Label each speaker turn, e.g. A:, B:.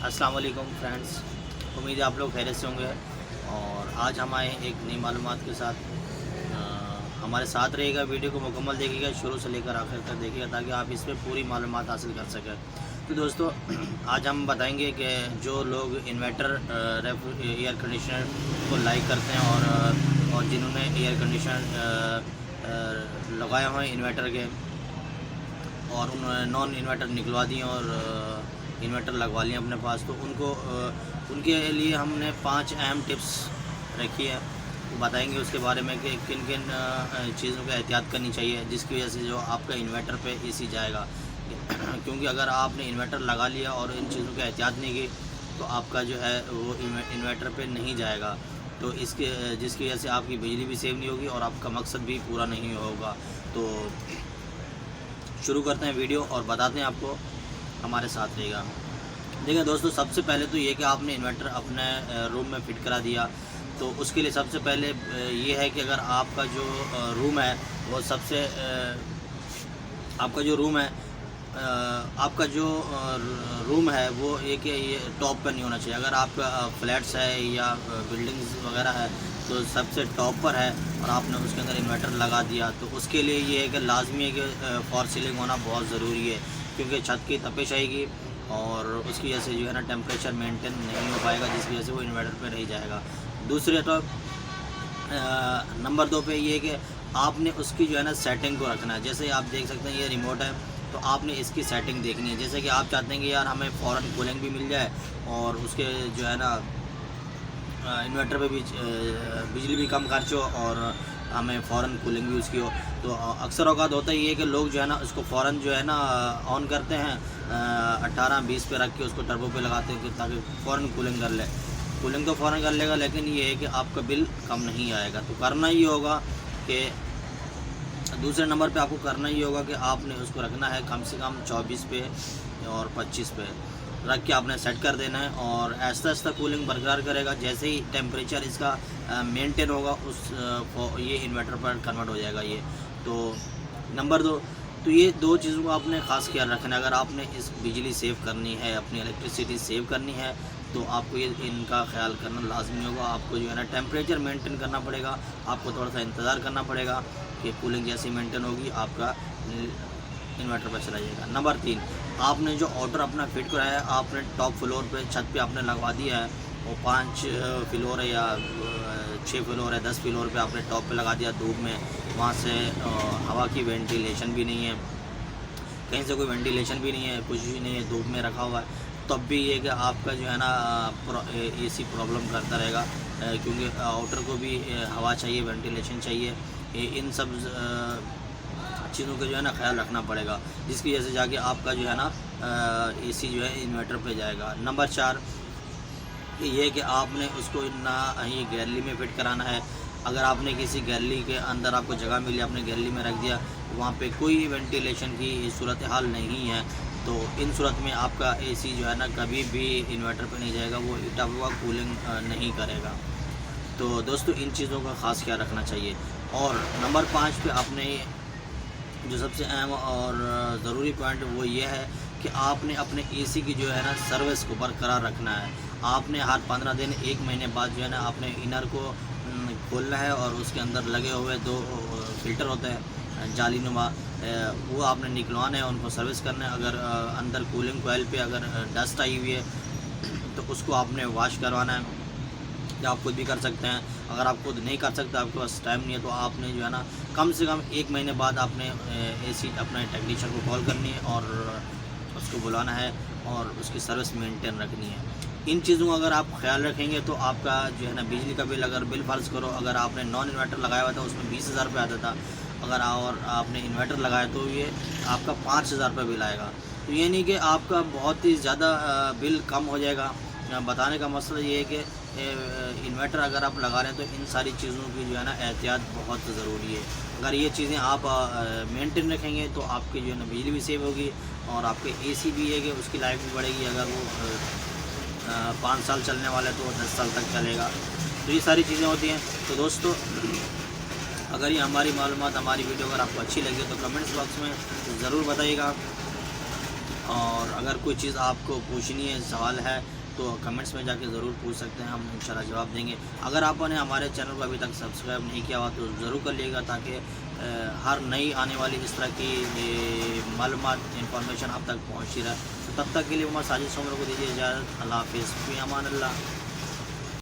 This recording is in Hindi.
A: अस्सलाम वालेकुम फ्रेंड्स, उम्मीद है आप लोग खैरियत से होंगे। और आज हम आए हैं एक नई मालूमात के साथ। हमारे साथ रहिएगा, वीडियो को मुकम्मल देखिएगा, शुरू से लेकर आखिर तक देखिएगा ताकि आप इस पर पूरी मालूमात हासिल कर सकें। तो दोस्तों, आज हम बताएंगे कि जो लोग इन्वर्टर एयर कंडीशनर को लाइक करते हैं और जिन्होंने एयर कंडीशनर लगाए हुए हैं इन्वर्टर के और उन्होंने नॉन इन्वर्टर निकलवा दिए और इन्वर्टर लगवा लिए अपने पास, तो उनके लिए हमने 5 अहम टिप्स रखी है। तो बताएंगे उसके बारे में कि किन किन चीज़ों का एहतियात करनी चाहिए जिसकी वजह से जो आपका इन्वर्टर पे एसी जाएगा। क्योंकि अगर आपने इन्वर्टर लगा लिया और इन चीज़ों का एहतियात नहीं की तो आपका जो है वो इन्वर्टर पे नहीं जाएगा, तो जिसकी वजह से आपकी बिजली भी सेव नहीं होगी और आपका मकसद भी पूरा नहीं होगा। तो शुरू करते हैं वीडियो और बताते हैं आपको, हमारे साथ रहेगा। देखिए दोस्तों, सबसे पहले तो ये कि आपने इन्वर्टर अपने रूम में फ़िट करा दिया, तो उसके लिए सबसे पहले ये है कि अगर आपका जो रूम है वो आपका जो रूम है आपका जो रूम है वो एक ये टॉप पर नहीं होना चाहिए। अगर आपका फ्लैट्स है या बिल्डिंग्स वगैरह है तो सबसे टॉप पर है और आपने उसके अंदर इन्वर्टर लगा दिया, तो उसके लिए ये है कि लाजमी है कि फॉर सीलिंग होना बहुत ज़रूरी है, क्योंकि छत की तपिश आएगी और उसकी वजह से जो है ना टेम्परेचर मेंटेन नहीं हो पाएगा, जिसकी वजह से वो इन्वर्टर पे रह जाएगा। दूसरे तो नंबर 2 पे ये है कि आपने उसकी जो है ना सेटिंग को रखना है। जैसे आप देख सकते हैं ये रिमोट है, तो आपने इसकी सेटिंग देखनी है। जैसे कि आप चाहते हैं कि यार हमें फ़ौरन कूलिंग भी मिल जाए और उसके जो है ना इन्वर्टर पे भी बिजली भी कम खर्च हो और हमें फ़ौरन कूलिंग भी उसकी हो। तो अक्सर औक़ात होता ही है कि लोग जो है ना उसको फ़ौरन जो है ना ऑन करते हैं, 18-20 पे रख के उसको टर्बो पे लगाते हैं ताकि फ़ौरन कूलिंग कर ले। कूलिंग तो फ़ौरन कर लेगा, लेकिन ये है कि आपका बिल कम नहीं आएगा। तो करना ही होगा कि दूसरे नंबर पे आपको करना ही होगा कि आपने उसको रखना है कम से कम 24 पे और 25 पे रख के आपने सेट कर देना है और आहिस्ता आहिस्ता कूलिंग बरकरार करेगा। जैसे ही टेम्परेचर इसका मेंटेन होगा ये इन्वर्टर पर कन्वर्ट हो जाएगा ये। तो नंबर 2, तो ये 2 चीज़ों को आपने ख़ास ख्याल रखना है। अगर आपने इस बिजली सेव करनी है, अपनी इलेक्ट्रिसिटी सेव करनी है, तो आपको ये इनका ख्याल करना लाजमी होगा। आपको जो है ना टेम्परेचर मेंटेन करना पड़ेगा, आपको थोड़ा सा इंतज़ार करना पड़ेगा कि कूलिंग जैसी मेंटेन होगी आपका इन्वर्टर पर चला जाएगा। नंबर 3, आपने जो आउटर अपना फिट कराया है, आपने टॉप फ्लोर पे छत पे आपने लगवा दिया है, वो 5 फ्लोर है या 6 फ्लोर है, 10 फ्लोर पे आपने टॉप पे लगा दिया धूप में, वहाँ से हवा की वेंटिलेशन भी नहीं है, कहीं से कोई वेंटिलेशन भी नहीं है, कुछ भी नहीं है, धूप में रखा हुआ है, तब भी ये कि आपका जो है ना एसी प्रॉब्लम करता रहेगा, क्योंकि आउटर को भी हवा चाहिए, वेंटिलेशन चाहिए। इन सब चीज़ों का जो है ना ख्याल रखना पड़ेगा, जिसकी वजह से जाके आपका जो है ना एसी जो है इन्वर्टर पे जाएगा। नंबर 4 ये है कि आपने उसको ना ही गैलरी में फिट कराना है। अगर आपने किसी गैलरी के अंदर आपको जगह मिली, आपने गैलरी में रख दिया, वहाँ पे कोई वेंटिलेशन की सूरत हाल नहीं है, तो इन सूरत में आपका एसी जो है ना कभी भी इन्वर्टर पे नहीं जाएगा, वो हीट अप हुआ कूलिंग नहीं करेगा। तो दोस्तों, इन चीज़ों का ख़ास ख्याल रखना चाहिए। और नंबर 5 पे आपने जो सबसे अहम और ज़रूरी पॉइंट वो ये है कि आपने अपने एसी की जो है ना सर्विस को बरकरार रखना है। आपने हर 15 दिन 1 महीने बाद जो है ना अपने इनर को खोलना है और उसके अंदर लगे हुए 2 फ़िल्टर होते हैं जालीनुमा, वो आपने निकलवाना है, उनको सर्विस करना है। अगर अंदर कूलिंग कोयल पे अगर डस्ट आई हुई है तो उसको आपने वॉश करवाना है, या आप खुद भी कर सकते हैं। अगर आप खुद नहीं कर सकते, आपके पास टाइम नहीं है, तो आपने जो है ना कम से कम 1 महीने बाद आपने एसी अपने टेक्नीशियन को कॉल करनी है और उसको बुलाना है और उसकी सर्विस मेंटेन रखनी है। इन चीज़ों का अगर आप ख्याल रखेंगे तो आपका जो है ना बिजली का बिल, अगर बिल फ़र्ज़ करो अगर आपने नॉन इन्वर्टर लगाया हुआ था उसमें 20,000 रुपये आता था, अगर और आपने इन्वर्टर लगाया तो ये आपका 5,000 रुपये बिल आएगा। तो ये नहीं कि आपका बहुत ही ज़्यादा बिल कम हो जाएगा। बताने का मसला ये है कि इन्वर्टर अगर आप लगा रहे हैं तो इन सारी चीज़ों की जो है ना एहतियात बहुत ज़रूरी है। अगर ये चीज़ें आप मेंटेन रखेंगे तो आपकी जो है ना बिजली भी सेव होगी और आपके एसी भी है कि उसकी लाइफ भी बढ़ेगी। अगर वो 5 साल चलने वाला है तो 10 साल तक चलेगा। तो ये सारी चीज़ें होती हैं। तो दोस्तों, अगर ये हमारी मालूमात, हमारी वीडियो अगर आपको अच्छी लगी तो कमेंट्स बॉक्स में ज़रूर बताइएगा और अगर कोई चीज़ आपको पूछनी है, सवाल है, तो कमेंट्स में जाके ज़रूर पूछ सकते हैं, हम इंशाल्लाह जवाब देंगे। अगर आपने हमारे चैनल को अभी तक सब्सक्राइब नहीं किया हुआ तो ज़रूर कर लीजिएगा, ताकि हर नई आने वाली इस तरह की मालूमात इन्फॉर्मेशन आप तक पहुँचती रहे। तो तब तक के लिए उमर साजिद सोमर को दीजिए इजाज़त। अल्लाह हाफ़िज़, फ़ी अमान अल्लाह।